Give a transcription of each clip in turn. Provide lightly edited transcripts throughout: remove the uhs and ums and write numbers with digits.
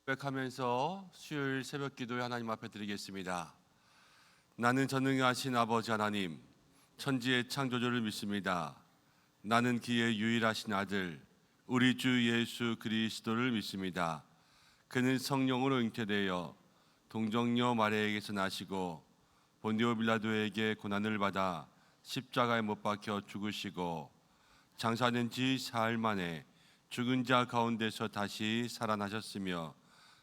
고백하면서 수요일 새벽 기도에 하나님 앞에 드리겠습니다. 나는 전능하신 아버지 하나님, 천지의 창조주를 믿습니다. 나는 그의 유일하신 아들, 우리 주 예수 그리스도를 믿습니다. 그는 성령으로 잉태되어 동정녀 마리아에게서 나시고 본디오 빌라도에게 고난을 받아 십자가에 못 박혀 죽으시고 장사된 지 사흘 만에 죽은 자 가운데서 다시 살아나셨으며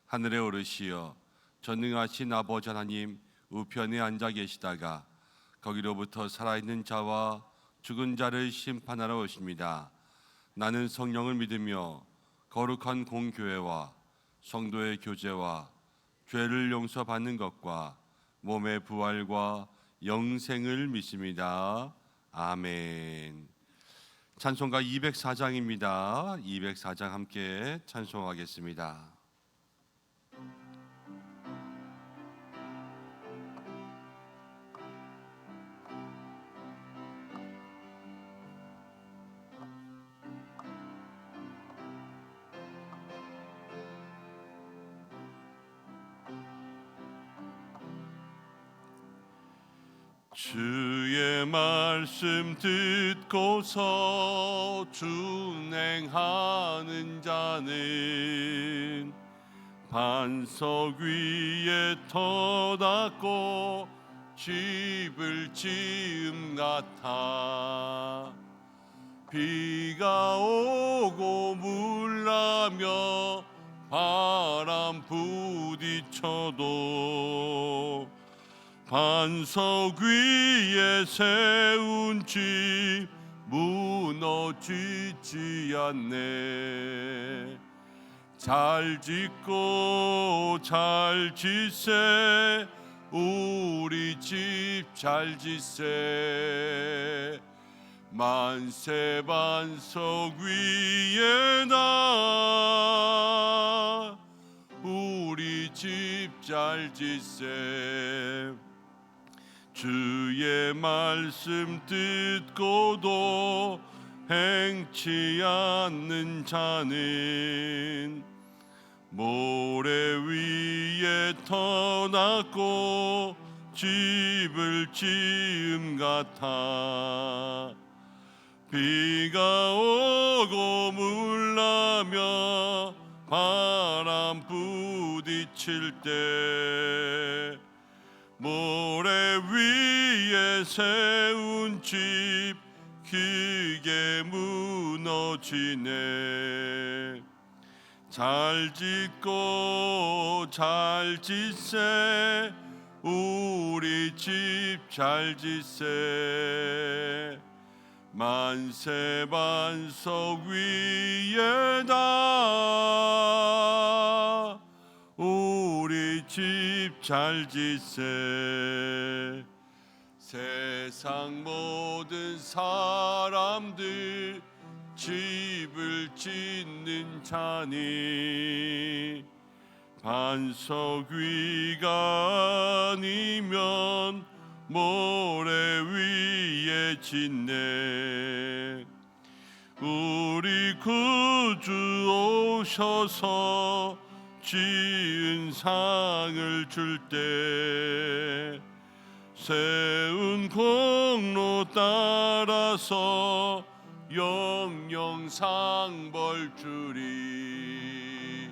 하늘에 오르시어 전능하신 아버지 하나님 우편에 앉아 계시다가 거기로부터 살아있는 자와 죽은 자를 심판하러 오십니다. 나는 성령을 믿으며 거룩한 공교회와 성도의 교제와 죄를 용서받는 것과 몸의 부활과 영생을 믿습니다. 아멘. 찬송가 204장입니다. 204장 함께 찬송하겠습니다. 주의 말씀 듣고서 준행하는 자는 반석 위에 터닫고 집을 지음 같아. 비가 오고 물나며 바람 부딪혀도 반석 위에 세운 집 무너지지 않네. 잘 짓고 잘 짓세 우리 집 잘 짓세. 만세 반석 위에 나 우리 집 잘 짓세. 주의 말씀 듣고도 행치 않는 자는 모래 위에 터놨고 집을 지음 같아. 비가 오고 물나며 바람 부딪힐 때 모래 위에 세운 집 크게 무너지네. 잘 짓고 잘 짓세 우리 집 잘 짓세. 만세 반석 위에 나 우리 집 잘 짓세. 세상 모든 사람들 집을 짓는 자니 반석 위가 아니면 모래 위에 짓네. 우리 구주 오셔서 지은 상을 줄 때 세운 공로 따라서 영영 상벌 주리.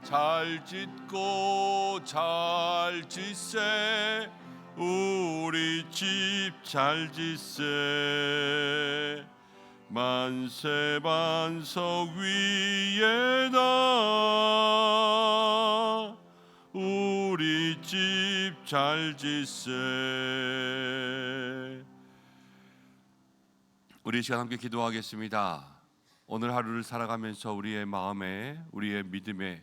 잘 짓고 잘 짓세 우리 집 잘 짓세. 만세 반석 위에 나 우리 집 잘 짓세. 우리 시간 함께 기도하겠습니다. 오늘 하루를 살아가면서 우리의 마음에 우리의 믿음의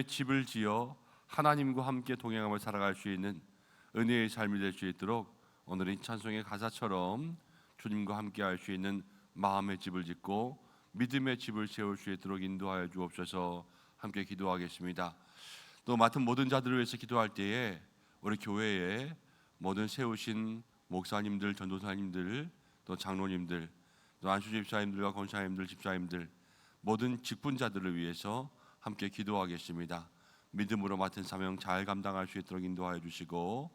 집을 지어 하나님과 함께 동행하며 살아갈 수 있는 은혜의 삶이 될 수 있도록 오늘 이 찬송의 가사처럼 주님과 함께 할 수 있는 마음의 집을 짓고 믿음의 집을 세울 수 있도록 인도하여 주옵소서. 함께 기도하겠습니다. 또 맡은 모든 자들을 위해서 기도할 때에 우리 교회에 모든 세우신 목사님들, 전도사님들, 또 장로님들, 또 안수 집사님들과 권사님들, 집사님들 모든 직분자들을 위해서 함께 기도하겠습니다. 믿음으로 맡은 사명 잘 감당할 수 있도록 인도하여 주시고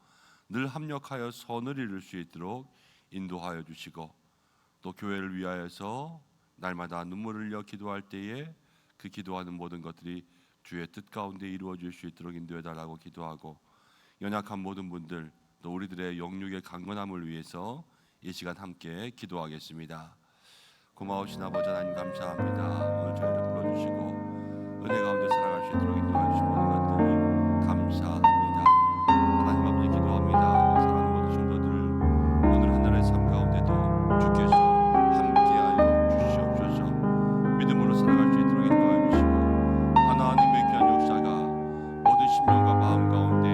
늘 합력하여 선을 이룰 수 있도록 인도하여 주시고 또 교회를 위하여서 날마다 눈물을 흘려 기도할 때에 그 기도하는 모든 것들이 주의 뜻 가운데 이루어질 수 있도록 인도해 달라고 기도하고 연약한 모든 분들 또 우리들의 영육의 강건함을 위해서 이 시간 함께 기도하겠습니다. 고마우신 아버지 하나님 감사합니다. 오늘 저희를 불러주시고 은혜 가운데 살아갈 수 있도록 인도해 주신 모든 것들이 감사합니다. 하나님 아버지 기도합니다. 사랑하는 모든 성도들 오늘 한 날의 삶 가운데도 주께서 함께하여 주시옵소서. 믿음으로 살아갈 수 있도록 인도해 주시고 하나님의 귀한 역사가 모든 심령과 마음 가운데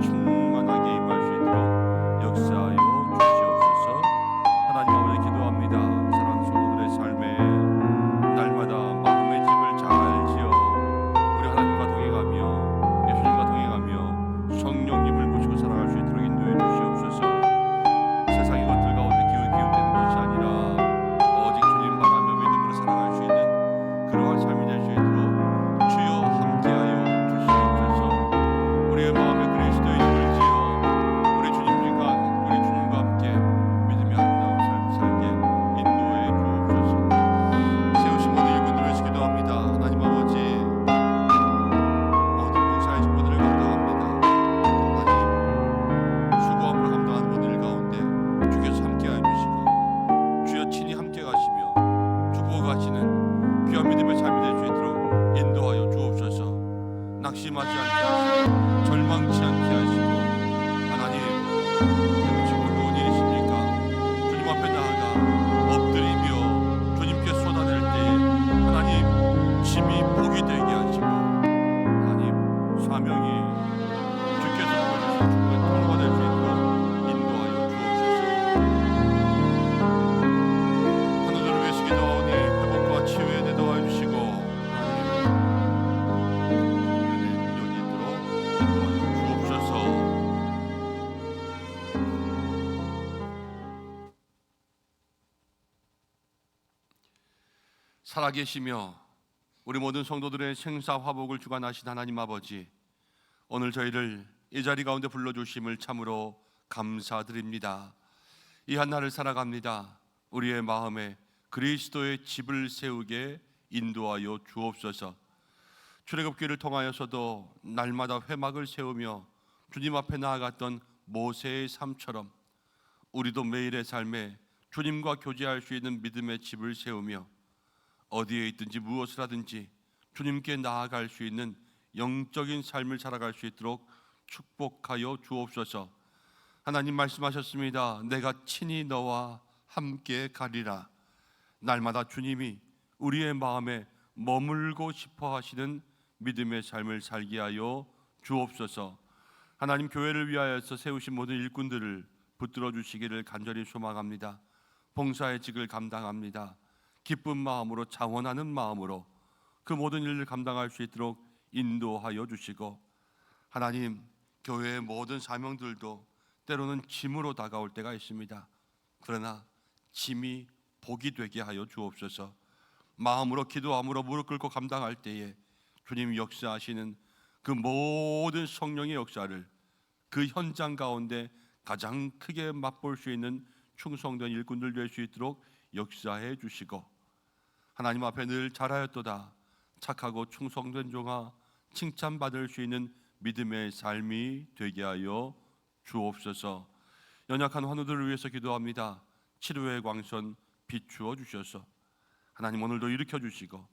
충만하게 임할 수 있도록 역사하여 주시옵소서. 하나님 아버지 기도합니다. 사랑하는 성도들의 삶에 날마다 마음의 집을 잘 지어 우리 하나님과 동행하며 예수님과 동행하며 성령님을 모시고 살아갈 수 있도록 인도해 주시옵소서. 세상의 것들 가운데 기웃기웃대는 것이 아니라 오직 주님 바라며 믿음으로 살아갈 수 있는 그러한 삶이 될 수 있도록 주여 함께하여 주시옵소서. 우리의 마음에 그리스도의 이름을 지어 우리 주님과 함께 믿음의 아름다운 삶 살게 인도해 주옵소서. 세우신 모든 일꾼들을 위해서 기도합니다. 하나님 아버지 모든 봉사의 직분들을 감당합니다. 하나님 수고함으로 감당하는 모든 일 가운데 주께서 함께하여 주시고 주여 친히 함께 가시며 주고 가시는 귀한 믿음의 삶이 될 수 있도록 인도하여 주옵소서. 낙심하지 않게 하시고 절망치 않게 하시고 하나님 지금 어려운 일이십니까? 주님 앞에 나아가 엎드리며 주님께 쏟아낼 때에 하나님 짐이 복이 되게 하시고 하나님 사명이 주께서 보여주신 축복의 통로가 될 수 있도록 인도하여 주옵소서. 하늘을 위해서 기도하오니 회복과 치유에 내도하여 주시고 살아계시며 우리 모든 성도들의 생사화복을 주관하신 하나님 아버지, 오늘 저희를 이 자리 가운데 불러주심을 참으로 감사드립니다. 이 한날을 살아갑니다. 우리의 마음에 그리스도의 집을 세우게 인도하여 주옵소서. 출애굽기를 통하여서도 날마다 회막을 세우며 주님 앞에 나아갔던 모세의 삶처럼 우리도 매일의 삶에 주님과 교제할 수 있는 믿음의 집을 세우며 어디에 있든지 무엇을 하든지 주님께 나아갈 수 있는 영적인 삶을 살아갈 수 있도록 축복하여 주옵소서. 하나님 말씀하셨습니다. 내가 친히 너와 함께 가리라. 날마다 주님이 우리의 마음에 머물고 싶어 하시는 믿음의 삶을 살게 하여 주옵소서. 하나님 교회를 위하여서 세우신 모든 일꾼들을 붙들어 주시기를 간절히 소망합니다. 봉사의 직을 감당합니다. 기쁜 마음으로 자원하는 마음으로 그 모든 일을 감당할 수 있도록 인도하여 주시고 하나님 교회의 모든 사명들도 때로는 짐으로 다가올 때가 있습니다. 그러나 짐이 복이 되게 하여 주옵소서. 마음으로 기도함으로 무릎 꿇고 감당할 때에 주님 역사하시는 그 모든 성령의 역사를 그 현장 가운데 가장 크게 맛볼 수 있는 충성된 일꾼들 될 수 있도록 역사해 주시고 하나님 앞에 늘 잘하였도다 착하고 충성된 종아 칭찬받을 수 있는 믿음의 삶이 되게 하여 주옵소서. 연약한 환우들을 위해서 기도합니다. 치료의 광선 비추어 주셔서 하나님 오늘도 일으켜 주시고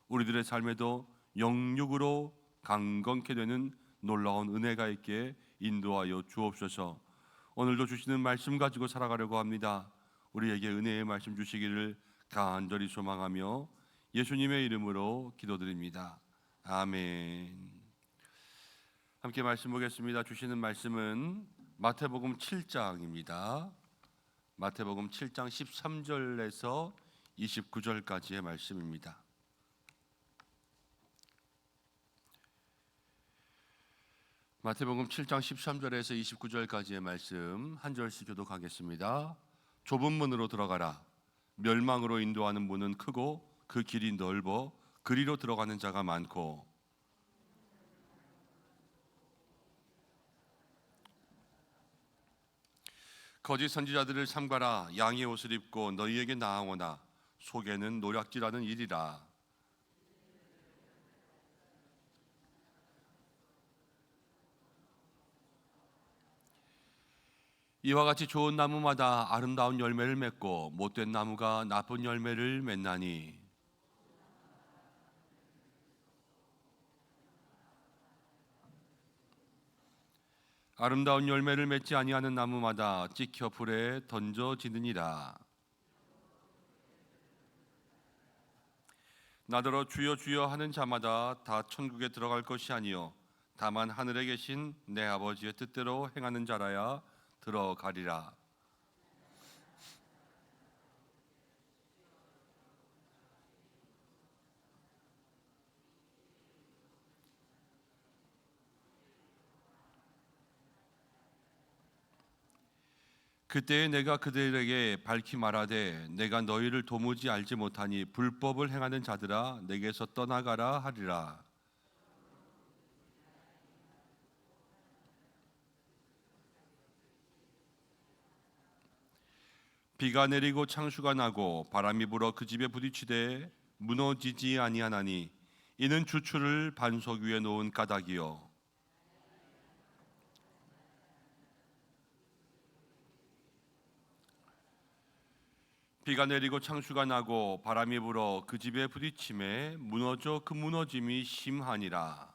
우리들의 삶에도 영육으로 강건케 되는 놀라운 은혜가 있게 인도하여 주옵소서. 오늘도 주시는 말씀 가지고 살아가려고 합니다. 우리에게 은혜의 말씀 주시기를 간절히 소망하며 예수님의 이름으로 기도드립니다. 아멘. 함께 말씀 보겠습니다. 주시는 말씀은 마태복음 7장입니다. 마태복음 7장 13절에서 29절까지의 말씀입니다. 마태복음 7장 13절에서 29절까지의 말씀 한 절씩 교독하겠습니다. 좁은 문으로 들어가라. 멸망으로 인도하는 문은 크고 그 길이 넓어 그리로 들어가는 자가 많고 거짓 선지자들을 삼가라. 양의 옷을 입고 너희에게 나아오나 속에는 노략질하는 일이라. 이와 같이 좋은 나무마다 아름다운 열매를 맺고 못된 나무가 나쁜 열매를 맺나니 아름다운 열매를 맺지 아니하는 나무마다 찍혀 불에 던져지느니라. 나더러 주여 주여 하는 자마다 다 천국에 들어갈 것이 아니요 다만 하늘에 계신 내 아버지의 뜻대로 행하는 자라야 들어가리라. 그때에 내가 그들에게 밝히 말하되 내가 너희를 도무지 알지 못하니 불법을 행하는 자들아 내게서 떠나가라 하리라. 비가 내리고 창수가 나고 바람이 불어 그 집에 부딪히되 무너지지 아니하나니 이는 주추를 반석 위에 놓은 까닭이요 비가 내리고 창수가 나고 바람이 불어 그 집에 부딪힘에 무너져 그 무너짐이 심하니라.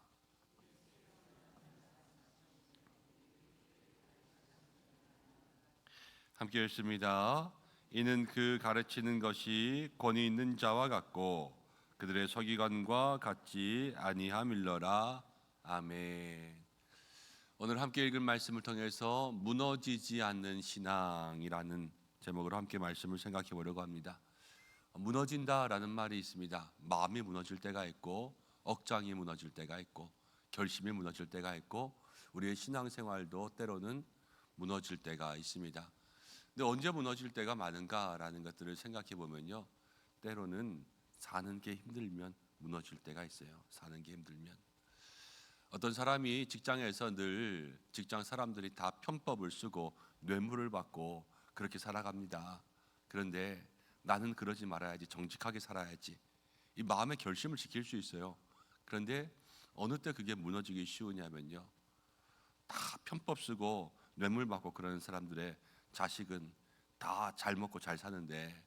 함께 읽습니다. 이는 그 가르치는 것이 권위 있는 자와 같고 그들의 서기관과 같지 아니함일러라. 아멘. 오늘 함께 읽은 말씀을 통해서 무너지지 않는 신앙이라는 제목으로 함께 말씀을 생각해 보려고 합니다. 무너진다라는 말이 있습니다. 마음이 무너질 때가 있고 억장이 무너질 때가 있고 결심이 무너질 때가 있고 우리의 신앙생활도 때로는 무너질 때가 있습니다. 근데 언제 무너질 때가 많은가라는 것들을 생각해 보면요, 때로는 사는 게 힘들면 무너질 때가 있어요. 사는 게 힘들면 어떤 사람이 직장에서 늘 직장 사람들이 다 편법을 쓰고 뇌물을 받고 그렇게 살아갑니다. 그런데 나는 그러지 말아야지, 정직하게 살아야지, 이 마음의 결심을 지킬 수 있어요. 그런데 어느 때 그게 무너지기 쉬우냐면요, 다 편법 쓰고 뇌물 받고 그러는 사람들의 자식은 다 잘 먹고 잘 사는데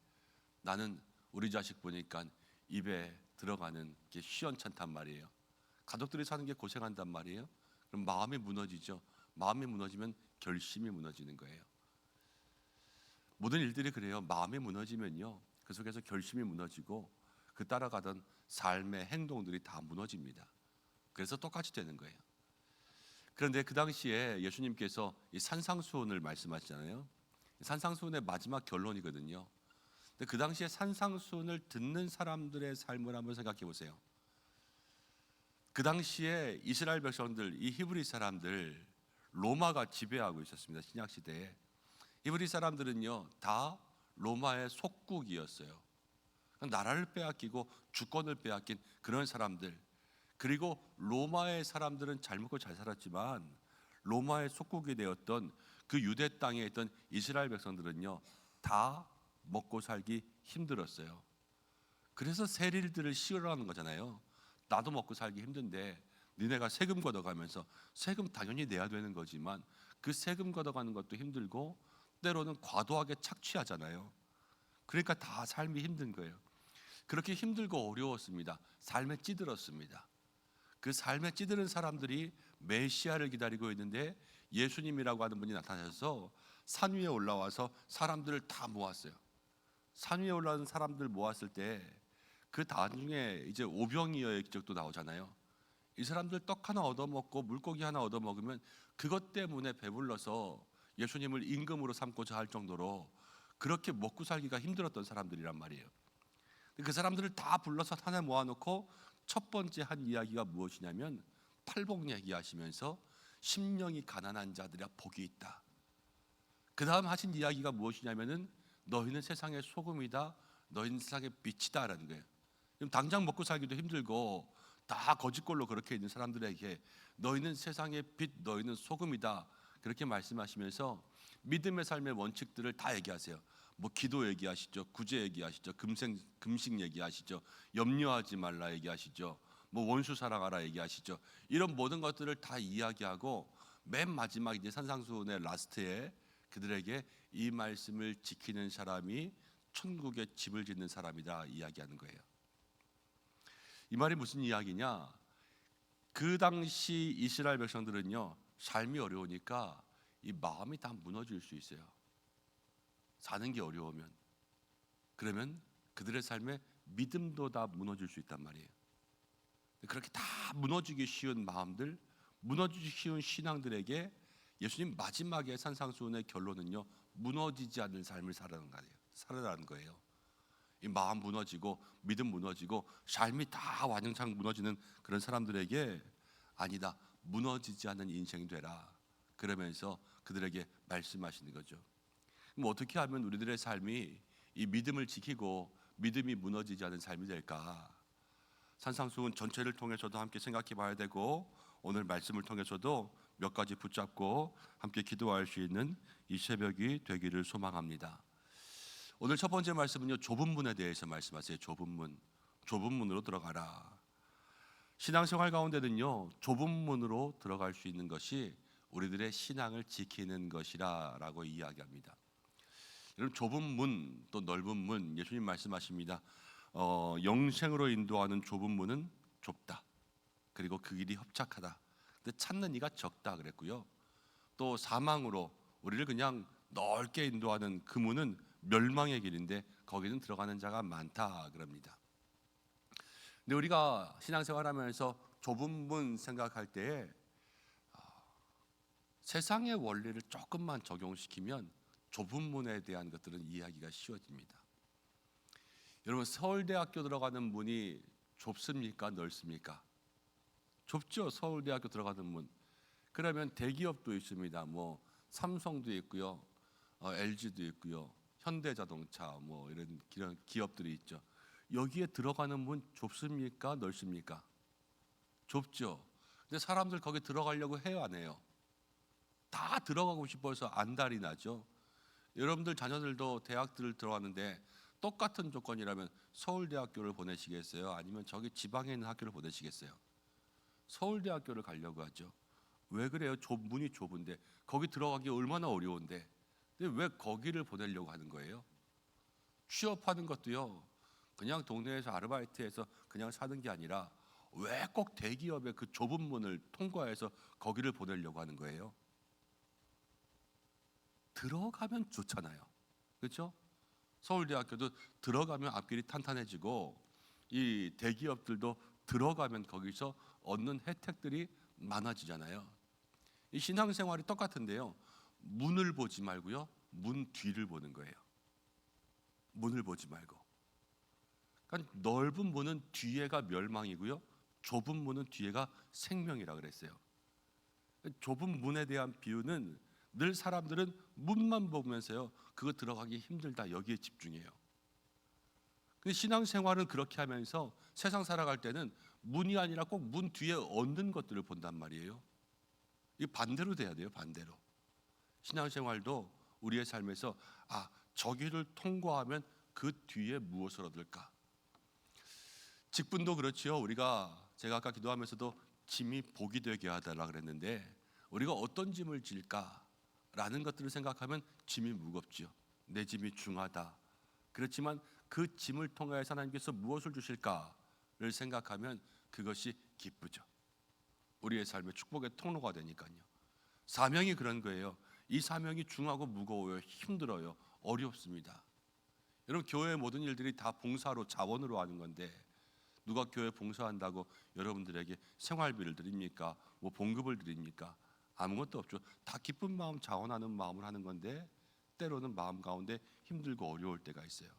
나는 우리 자식 보니까 입에 들어가는 게 시원찮단 말이에요. 가족들이 사는 게 고생한단 말이에요. 그럼 마음이 무너지죠. 마음이 무너지면 결심이 무너지는 거예요. 모든 일들이 그래요. 마음이 무너지면요, 그 속에서 결심이 무너지고 그 따라가던 삶의 행동들이 다 무너집니다. 그래서 똑같이 되는 거예요. 그런데 그 당시에 예수님께서 이 산상수훈을 말씀하시잖아요. 산상수훈의 마지막 결론이거든요. 근데 그 당시에 산상수훈을 듣는 사람들의 삶을 한번 생각해 보세요. 그 당시에 이스라엘 백성들, 이 히브리 사람들, 로마가 지배하고 있었습니다. 신약 시대에. 히브리 사람들은요 다 로마의 속국이었어요. 나라를 빼앗기고 주권을 빼앗긴 그런 사람들. 그리고 로마의 사람들은 잘 먹고 잘 살았지만 로마의 속국이 되었던 그 유대 땅에 있던 이스라엘 백성들은요 다 먹고 살기 힘들었어요. 그래서 세릴들을 씌우라는 거잖아요. 나도 먹고 살기 힘든데 니네가 세금 걷어가면서, 세금 당연히 내야 되는 거지만 그 세금 걷어가는 것도 힘들고 때로는 과도하게 착취하잖아요. 그러니까 다 삶이 힘든 거예요. 그렇게 힘들고 어려웠습니다. 삶에 찌들었습니다. 그 삶에 찌드는 사람들이 메시아를 기다리고 있는데 예수님이라고 하는 분이 나타나셔서 산 위에 올라와서 사람들을 다 모았어요. 산 위에 올라온 사람들 모았을 때 그 나중에 이제 오병이어의 기적도 나오잖아요. 이 사람들 떡 하나 얻어먹고 물고기 하나 얻어먹으면 그것 때문에 배불러서 예수님을 임금으로 삼고자 할 정도로 그렇게 먹고 살기가 힘들었던 사람들이란 말이에요. 그 사람들을 다 불러서 산에 모아놓고 첫 번째 한 이야기가 무엇이냐면 팔복 얘기하시면서 심령이 가난한 자들이야 복이 있다. 그 다음 하신 이야기가 무엇이냐면은 너희는 세상의 소금이다, 너희는 세상의 빛이다라는 거예요. 지금 당장 먹고 살기도 힘들고 다 거짓골로 그렇게 있는 사람들에게 너희는 세상의 빛, 너희는 소금이다, 그렇게 말씀하시면서 믿음의 삶의 원칙들을 다 얘기하세요. 뭐 기도 얘기하시죠, 구제 얘기하시죠, 금식 얘기하시죠, 염려하지 말라 얘기하시죠, 뭐 원수 사랑하라 얘기하시죠. 이런 모든 것들을 다 이야기하고 맨 마지막 이제 산상수훈의 라스트에 그들에게 이 말씀을 지키는 사람이 천국에 집을 짓는 사람이다 이야기하는 거예요. 이 말이 무슨 이야기냐? 그 당시 이스라엘 백성들은요, 삶이 어려우니까 이 마음이 다 무너질 수 있어요. 사는 게 어려우면. 그러면 그들의 삶에 믿음도 다 무너질 수 있단 말이에요. 그렇게 다 무너지기 쉬운 마음들, 무너지기 쉬운 신앙들에게 예수님 마지막에 산상수훈의 결론은요, 무너지지 않는 삶을 살아라는 거예요. 이 마음 무너지고 믿음 무너지고 삶이 다 와장창 무너지는 그런 사람들에게 아니다, 무너지지 않는 인생 되라, 그러면서 그들에게 말씀하시는 거죠. 그럼 어떻게 하면 우리들의 삶이 이 믿음을 지키고 믿음이 무너지지 않은 삶이 될까? 산상수훈 전체를 통해서도 함께 생각해 봐야 되고, 오늘 말씀을 통해서도 몇 가지 붙잡고 함께 기도할 수 있는 이 새벽이 되기를 소망합니다. 오늘 첫 번째 말씀은요, 좁은 문에 대해서 말씀하세요. 좁은 문, 좁은 문으로 들어가라. 신앙생활 가운데는요, 좁은 문으로 들어갈 수 있는 것이 우리들의 신앙을 지키는 것이라고 이야기합니다. 여러분, 좁은 문 또 넓은 문, 예수님 말씀하십니다. 영생으로 인도하는 좁은 문은 좁다, 그리고 그 길이 협착하다, 근데 찾는 이가 적다 그랬고요. 또 사망으로 우리를 그냥 넓게 인도하는 그 문은 멸망의 길인데 거기는 들어가는 자가 많다 그럽니다. 근데 우리가 신앙생활하면서 좁은 문 생각할 때에 세상의 원리를 조금만 적용시키면 좁은 문에 대한 것들은 이해하기가 쉬워집니다. 여러분, 서울대학교 들어가는 문이 좁습니까? 넓습니까? 좁죠. 서울대학교 들어가는 문. 그러면 대기업도 있습니다. 뭐 삼성도 있고요, LG도 있고요, 현대자동차 뭐 이런 기업들이 있죠. 여기에 들어가는 문 좁습니까? 넓습니까? 좁죠. 근데 사람들 거기 들어가려고 해요, 안 해요? 다 들어가고 싶어서 안달이 나죠. 여러분들 자녀들도 대학들을 들어갔는데 똑같은 조건이라면 서울대학교를 보내시겠어요? 아니면 저기 지방에 있는 학교를 보내시겠어요? 서울대학교를 가려고 하죠. 왜 그래요? 문이 좁은데, 거기 들어가기 얼마나 어려운데, 근데 왜 거기를 보내려고 하는 거예요? 취업하는 것도요, 그냥 동네에서 아르바이트해서 그냥 사는 게 아니라 왜 꼭 대기업의 그 좁은 문을 통과해서 거기를 보내려고 하는 거예요? 들어가면 좋잖아요, 그렇죠? 서울대학교도 들어가면 앞길이 탄탄해지고, 이 대기업들도 들어가면 거기서 얻는 혜택들이 많아지잖아요. 이 신앙생활이 똑같은데요, 문을 보지 말고요, 문 뒤를 보는 거예요. 문을 보지 말고. 그러니까 넓은 문은 뒤에가 멸망이고요, 좁은 문은 뒤에가 생명이라 그랬어요. 좁은 문에 대한 비유는 늘 사람들은 문만 보면서요, 그거 들어가기 힘들다, 여기에 집중해요. 근데 신앙생활은 그렇게 하면서 세상 살아갈 때는 문이 아니라 꼭 문 뒤에 얻는 것들을 본단 말이에요. 이 반대로 돼야 돼요, 반대로. 신앙생활도 우리의 삶에서 저기를 통과하면 그 뒤에 무엇을 얻을까? 직분도 그렇지요. 제가 아까 기도하면서도 짐이 복이 되게 하달라 그랬는데, 우리가 어떤 짐을 질까라는 것들을 생각하면 짐이 무겁지요. 내 짐이 중하다. 그렇지만 그 짐을 통하여서 하나님께서 무엇을 주실까를 생각하면 그것이 기쁘죠. 우리의 삶의 축복의 통로가 되니까요. 사명이 그런 거예요. 이 사명이 중하고 무거워요. 힘들어요. 어렵습니다. 여러분, 교회의 모든 일들이 다 봉사로, 자원으로 하는 건데, 누가 교회 봉사한다고 여러분들에게 생활비를 드립니까? 뭐 봉급을 드립니까? 아무것도 없죠. 다 기쁜 마음, 자원하는 마음을 하는 건데, 때로는 마음 가운데 힘들고 어려울 때가 있어요.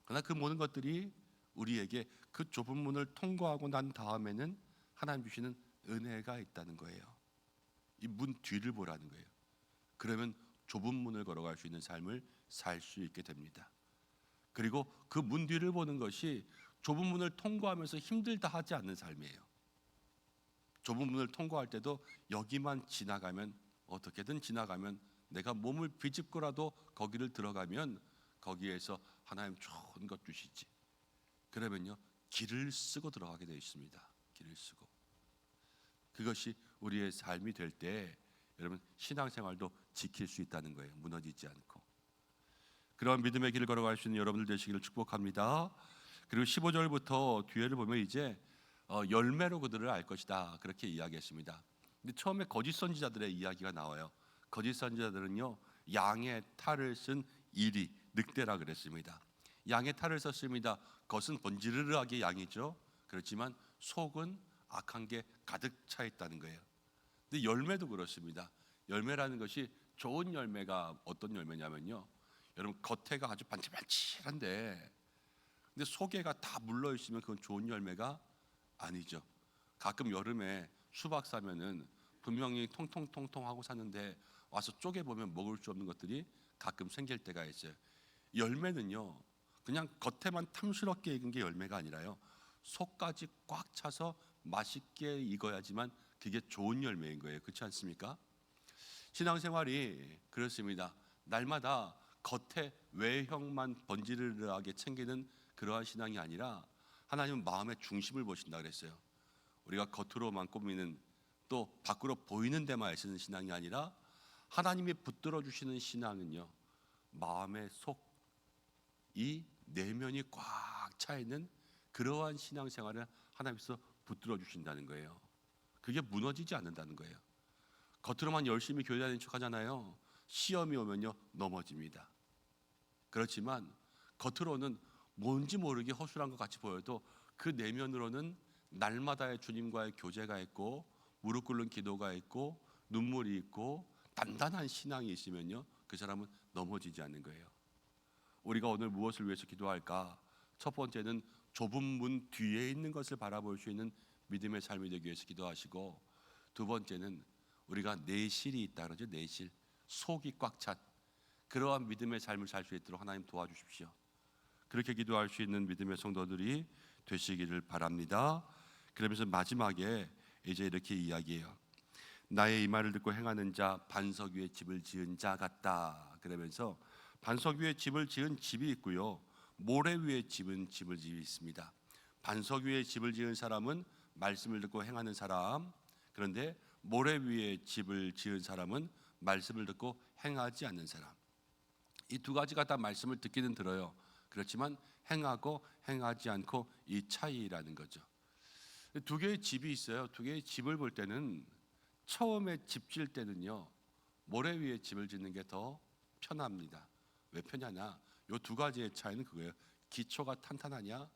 그러나 그 모든 것들이 우리에게 그 좁은 문을 통과하고 난 다음에는 하나님 주시는 은혜가 있다는 거예요. 이 문 뒤를 보라는 거예요. 그러면 좁은 문을 걸어갈 수 있는 삶을 살 수 있게 됩니다. 그리고 그 문 뒤를 보는 것이 좁은 문을 통과하면서 힘들다 하지 않는 삶이에요. 좁은 문을 통과할 때도 여기만 지나가면, 어떻게든 지나가면, 내가 몸을 비집고라도 거기를 들어가면 거기에서 하나님 좋은 것 주시지. 그러면요, 길을 쓰고 들어가게 되어 있습니다. 길을 쓰고. 그것이 우리의 삶이 될 때 여러분 신앙생활도 지킬 수 있다는 거예요. 무너지지 않고. 그런 믿음의 길을 걸어갈 수 있는 여러분들 되시기를 축복합니다. 그리고 15절부터 뒤에를 보면 이제 열매로 그들을 알 것이다, 그렇게 이야기했습니다. 근데 처음에 거짓 선지자들의 이야기가 나와요. 거짓 선지자들은요, 양의 탈을 쓴 이리, 늑대라 그랬습니다. 양의 탈을 썼습니다. 겉은 번지르르하게 양이죠. 그렇지만 속은 악한 게 가득 차 있다는 거예요. 근데 열매도 그렇습니다. 열매라는 것이 좋은 열매가 어떤 열매냐면요, 여러분 겉에가 아주 반질반질한데 근데 속에가 다 물러 있으면 그건 좋은 열매가 아니죠. 가끔 여름에 수박 사면은 분명히 통통통통하고 샀는데 와서 쪼개 보면 먹을 수 없는 것들이 가끔 생길 때가 있어요. 열매는요, 그냥 겉에만 탐스럽게 익은 게 열매가 아니라요, 속까지 꽉 차서 맛있게 익어야지만 그게 좋은 열매인 거예요. 그렇지 않습니까? 신앙생활이 그렇습니다. 날마다 겉에 외형만 번지르르하게 챙기는 그러한 신앙이 아니라 하나님은 마음의 중심을 보신다 그랬어요. 우리가 겉으로만 꾸미는, 또 밖으로 보이는 데만 애쓰는 신앙이 아니라 하나님이 붙들어 주시는 신앙은요, 마음의 속, 이 내면이 꽉 차 있는 그러한 신앙생활을 하나님께서 붙들어 주신다는 거예요. 그게 무너지지 않는다는 거예요. 겉으로만 열심히 교회 다니는 척 하잖아요. 시험이 오면요, 넘어집니다. 그렇지만 겉으로는 뭔지 모르게 허술한 것 같이 보여도 그 내면으로는 날마다의 주님과의 교제가 있고 무릎 꿇는 기도가 있고 눈물이 있고 단단한 신앙이 있으면요, 그 사람은 넘어지지 않는 거예요. 우리가 오늘 무엇을 위해서 기도할까? 첫 번째는 좁은 문 뒤에 있는 것을 바라볼 수 있는 믿음의 삶이 되기 위해서 기도하시고, 두 번째는 우리가 내실이 있다 그러죠. 내실, 속이 꽉 찬 그러한 믿음의 삶을 살 수 있도록 하나님 도와주십시오. 그렇게 기도할 수 있는 믿음의 성도들이 되시기를 바랍니다. 그러면서 마지막에 이제 이렇게 이야기해요. 나의 이 말을 듣고 행하는 자 반석 위에 집을 지은 자 같다. 그러면서 반석 위에 집을 지은 집이 있고요, 모래 위에 집은 집을 지이 있습니다. 반석 위에 집을 지은 사람은 말씀을 듣고 행하는 사람, 그런데 모래 위에 집을 지은 사람은 말씀을 듣고 행하지 않는 사람. 이 두 가지가 다 말씀을 듣기는 들어요. 그렇지만 행하고 행하지 않고 이 차이라는 거죠. 두 개의 집이 있어요. 두 개의 집을 볼 때는 처음에 집 질 때는요, 모래 위에 집을 짓는 게 더 편합니다. 왜 편하냐? 이 두 가지의 차이는 그거예요. 기초가 탄탄하냐,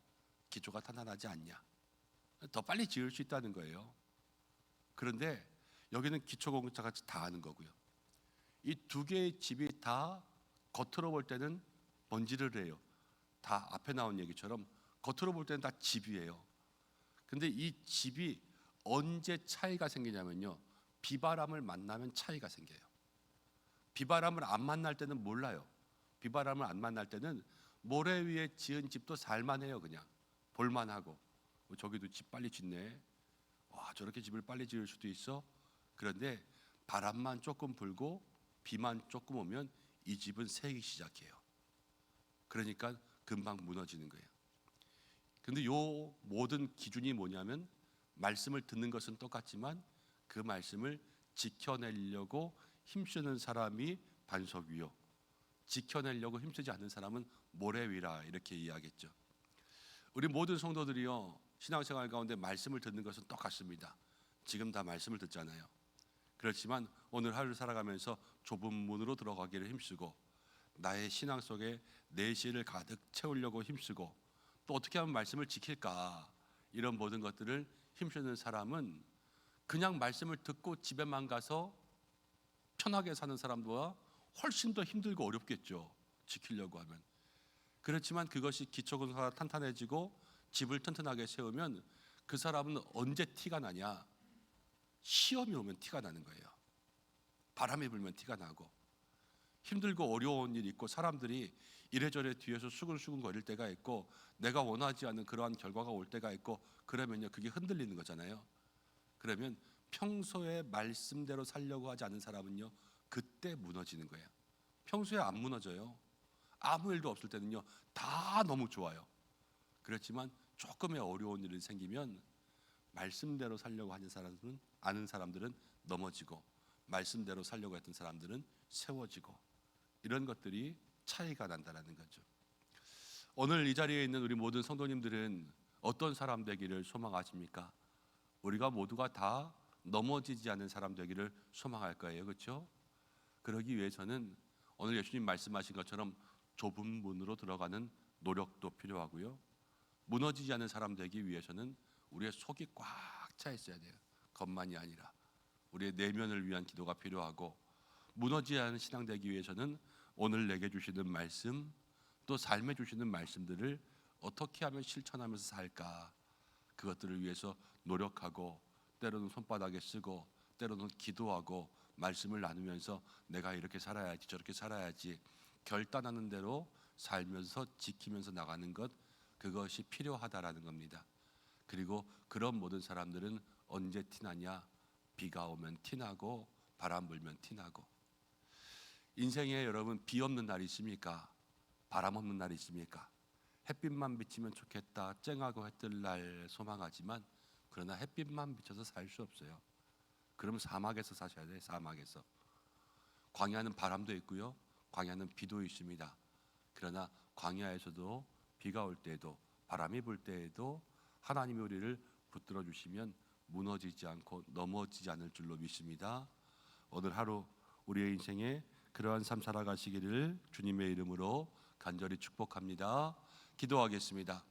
기초가 탄탄하지 않냐. 더 빨리 지을 수 있다는 거예요. 그런데 여기는 기초공사가 다 하는 거고요. 이 두 개의 집이 다 겉으로 볼 때는 번지를 해요. 다 앞에 나온 얘기처럼 겉으로 볼 때는 다 집이에요. 근데 이 집이 언제 차이가 생기냐면요, 비바람을 만나면 차이가 생겨요. 비바람을 안 만날 때는 몰라요. 비바람을 안 만날 때는 모래 위에 지은 집도 살만해요. 그냥 볼만하고, 저기도 집 빨리 짓네, 와 저렇게 집을 빨리 지을 수도 있어. 그런데 바람만 조금 불고 비만 조금 오면 이 집은 새기 시작해요. 그러니까 금방 무너지는 거예요. 근데 요 모든 기준이 뭐냐면, 말씀을 듣는 것은 똑같지만 그 말씀을 지켜내려고 힘쓰는 사람이 반석 위요, 지켜내려고 힘쓰지 않는 사람은 모래 위라, 이렇게 이야기했죠. 우리 모든 성도들이요, 신앙생활 가운데 말씀을 듣는 것은 똑같습니다. 지금 다 말씀을 듣잖아요. 그렇지만 오늘 하루를 살아가면서 좁은 문으로 들어가기를 힘쓰고, 나의 신앙 속에 내실을 가득 채우려고 힘쓰고, 또 어떻게 하면 말씀을 지킬까, 이런 모든 것들을 힘쓰는 사람은 그냥 말씀을 듣고 집에만 가서 편하게 사는 사람보다 훨씬 더 힘들고 어렵겠죠, 지키려고 하면. 그렇지만 그것이 기초근사가 탄탄해지고 집을 튼튼하게 세우면 그 사람은 언제 티가 나냐? 시험이 오면 티가 나는 거예요. 바람이 불면 티가 나고, 힘들고 어려운 일이 있고 사람들이 이래저래 뒤에서 수근수근 거릴 때가 있고 내가 원하지 않는 그러한 결과가 올 때가 있고 그러면요 그게 흔들리는 거잖아요. 그러면 평소에 말씀대로 살려고 하지 않은 사람은요 그때 무너지는 거예요. 평소에 안 무너져요. 아무 일도 없을 때는요 다 너무 좋아요. 그렇지만 조금의 어려운 일이 생기면 말씀대로 살려고 하는 사람들은 아는 사람들은 넘어지고 말씀대로 살려고 했던 사람들은 세워지고 이런 것들이 차이가 난다라는 거죠. 오늘 이 자리에 있는 우리 모든 성도님들은 어떤 사람 되기를 소망하십니까? 우리가 모두가 다 넘어지지 않는 사람 되기를 소망할 거예요. 그렇죠? 그러기 위해서는 오늘 예수님 말씀하신 것처럼 좁은 문으로 들어가는 노력도 필요하고요. 무너지지 않는 사람 되기 위해서는 우리의 속이 꽉 차 있어야 돼요. 겉만이 아니라 우리의 내면을 위한 기도가 필요하고 무너지지 않은 신앙 되기 위해서는 오늘 내게 주시는 말씀 또 삶에 주시는 말씀들을 어떻게 하면 실천하면서 살까 그것들을 위해서 노력하고 때로는 손바닥에 쓰고 때로는 기도하고 말씀을 나누면서 내가 이렇게 살아야지 저렇게 살아야지 결단하는 대로 살면서 지키면서 나가는 것 그것이 필요하다라는 겁니다. 그리고 그런 모든 사람들은 언제 티나냐? 비가 오면 티나고 바람 불면 티나고. 인생에 여러분 비 없는 날이 있습니까? 바람 없는 날이 있습니까? 햇빛만 비치면 좋겠다 쨍하고 해뜰 날 소망하지만 그러나 햇빛만 비쳐서 살 수 없어요. 그럼 사막에서 사셔야 돼요. 사막에서. 광야는 바람도 있고요 광야는 비도 있습니다. 그러나 광야에서도 비가 올 때에도 바람이 불 때에도 하나님이 우리를 붙들어 주시면 무너지지 않고 넘어지지 않을 줄로 믿습니다. 오늘 하루 우리의 인생에 그러한 삶 살아가시기를 주님의 이름으로 간절히 축복합니다. 기도하겠습니다.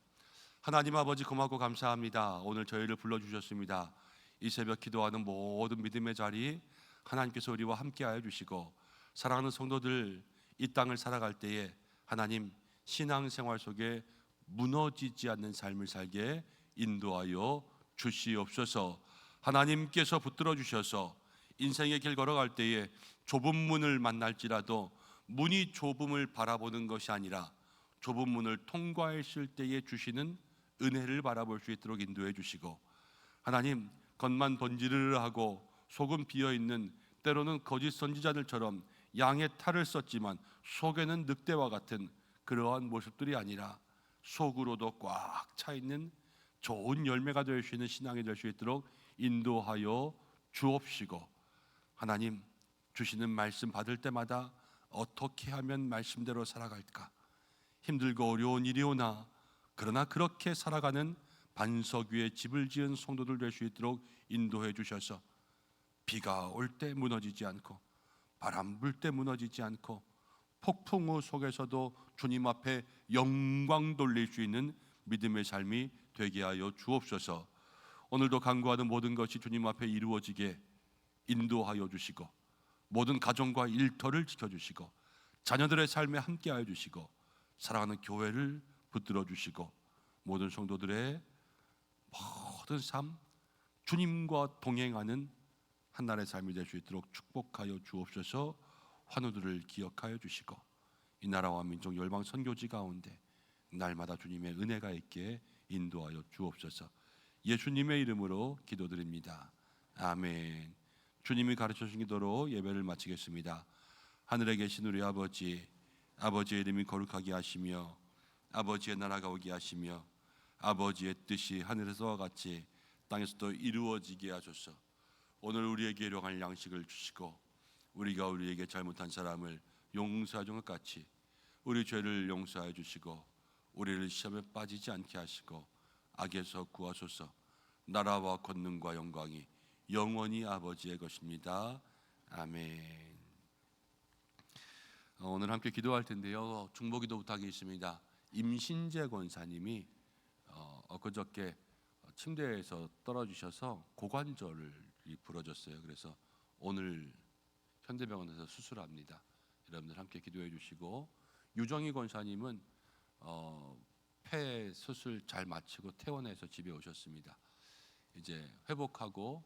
하나님 아버지 고맙고 감사합니다. 오늘 저희를 불러주셨습니다. 이 새벽 기도하는 모든 믿음의 자리 하나님께서 우리와 함께하여 주시고 사랑하는 성도들 이 땅을 살아갈 때에 하나님 신앙생활 속에 무너지지 않는 삶을 살게 인도하여 주시옵소서. 하나님께서 붙들어 주셔서 인생의 길 걸어갈 때에 좁은 문을 만날지라도 문이 좁음을 바라보는 것이 아니라 좁은 문을 통과했을 때에 주시는 은혜를 바라볼 수 있도록 인도해 주시고 하나님 겉만 번지르르하고 속은 비어있는 때로는 거짓 선지자들처럼 양의 탈을 썼지만 속에는 늑대와 같은 그러한 모습들이 아니라 속으로도 꽉 차 있는 좋은 열매가 될 수 있는 신앙이 될 수 있도록 인도하여 주옵시고 하나님 주시는 말씀 받을 때마다 어떻게 하면 말씀대로 살아갈까 힘들고 어려운 일이 오나 그러나 그렇게 살아가는 반석 위에 집을 지은 성도들 될 수 있도록 인도해 주셔서 비가 올 때 무너지지 않고 바람 불 때 무너지지 않고 폭풍우 속에서도 주님 앞에 영광 돌릴 수 있는 믿음의 삶이 되게 하여 주옵소서. 오늘도 간구하는 모든 것이 주님 앞에 이루어지게 인도하여 주시고 모든 가정과 일터를 지켜주시고 자녀들의 삶에 함께하여 주시고 사랑하는 교회를 붙들어 주시고 모든 성도들의 모든 삶 주님과 동행하는 한날의 삶이 될 수 있도록 축복하여 주옵소서. 환우들을 기억하여 주시고 이 나라와 민족 열방 선교지 가운데 날마다 주님의 은혜가 있게 인도하여 주옵소서. 예수님의 이름으로 기도드립니다. 아멘. 주님이 가르쳐 주신 기도로 예배를 마치겠습니다. 하늘에 계신 우리 아버지, 아버지의 이름이 거룩하게 하시며 아버지의 나라가 오게 하시며 아버지의 뜻이 하늘에서와 같이 땅에서도 이루어지게 하소서. 오늘 우리에게 일용할 양식을 주시고 우리가 우리에게 잘못한 사람을 용서하는 것 같이 우리 죄를 용서하여 주시고 우리를 시험에 빠지지 않게 하시고 악에서 구하소서. 나라와 권능과 영광이 영원히 아버지의 것입니다. 아멘. 오늘 함께 기도할 텐데요. 중보기도 부탁이 있습니다. 임신재 권사님이 엊그저께 침대에서 떨어지셔서 고관절이 부러졌어요. 그래서 오늘 현대병원에서 수술합니다. 여러분들 함께 기도해 주시고 유정희 권사님은 폐 수술 잘 마치고 퇴원해서 집에 오셨습니다. 이제 회복하고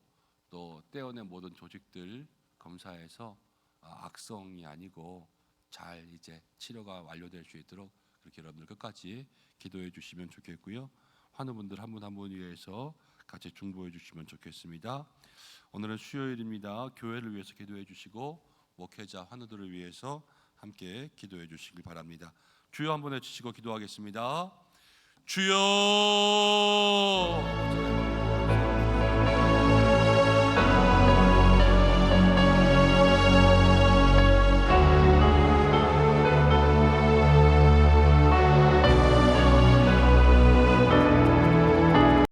또 떼어낸 모든 조직들 검사해서 악성이 아니고 잘 이제 치료가 완료될 수 있도록 그렇게 여러분들 끝까지 기도해 주시면 좋겠고요. 환우분들 한 분 한 분 위해서 같이 중보해 주시면 좋겠습니다. 오늘은 수요일입니다. 교회를 위해서 기도해 주시고 목회자 환우들을 위해서 함께 기도해 주시길 바랍니다. 주여 한번 해주시고 기도하겠습니다. 주여.